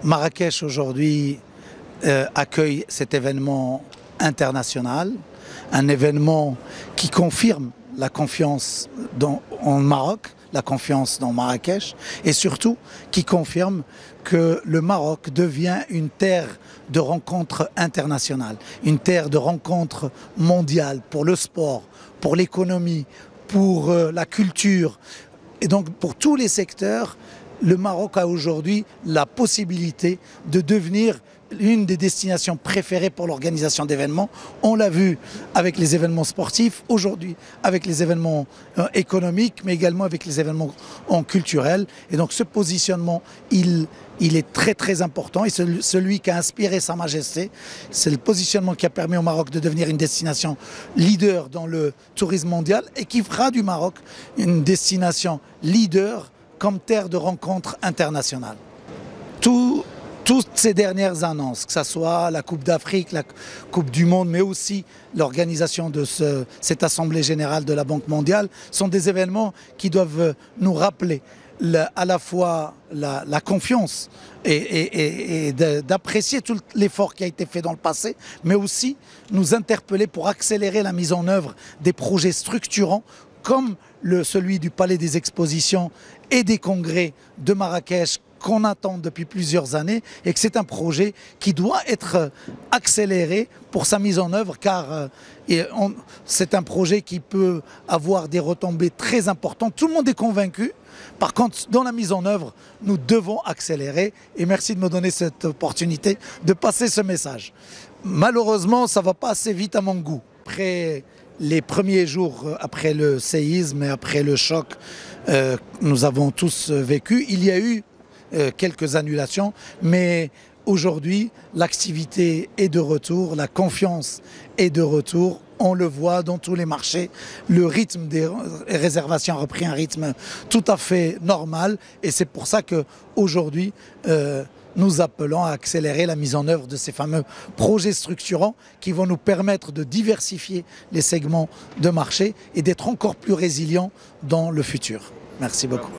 Marrakech aujourd'hui accueille cet événement international, un événement qui confirme la confiance en Maroc, la confiance dans Marrakech, et surtout qui confirme que le Maroc devient une terre de rencontres internationales, une terre de rencontres mondiales pour le sport, pour l'économie, pour la culture, et donc pour tous les secteurs. Le Maroc a aujourd'hui la possibilité de devenir une des destinations préférées pour l'organisation d'événements. On l'a vu avec les événements sportifs, aujourd'hui avec les événements économiques, mais également avec les événements culturels. Et donc ce positionnement, il est très très important, et celui qui a inspiré Sa Majesté, c'est le positionnement qui a permis au Maroc de devenir une destination leader dans le tourisme mondial et qui fera du Maroc une destination leader comme terre de rencontres internationales. Toutes ces dernières annonces, que ce soit la Coupe d'Afrique, la Coupe du Monde, mais aussi l'organisation de cette Assemblée Générale de la Banque Mondiale, sont des événements qui doivent nous rappeler à la fois la confiance et d'apprécier tout l'effort qui a été fait dans le passé, mais aussi nous interpeller pour accélérer la mise en œuvre des projets structurants comme celui du Palais des Expositions et des Congrès de Marrakech qu'on attend depuis plusieurs années, et que c'est un projet qui doit être accéléré pour sa mise en œuvre, car c'est un projet qui peut avoir des retombées très importantes. Tout le monde est convaincu. Par contre, dans la mise en œuvre, nous devons accélérer, et merci de me donner cette opportunité de passer ce message. Malheureusement, ça ne va pas assez vite à mon goût. Après les premiers jours, après le séisme et après le choc, nous avons tous vécu, il y a eu quelques annulations, mais aujourd'hui, l'activité est de retour, la confiance est de retour. On le voit dans tous les marchés, le rythme des réservations a repris un rythme tout à fait normal, et c'est pour ça qu'aujourd'hui, nous appelons à accélérer la mise en œuvre de ces fameux projets structurants qui vont nous permettre de diversifier les segments de marché et d'être encore plus résilients dans le futur. Merci beaucoup.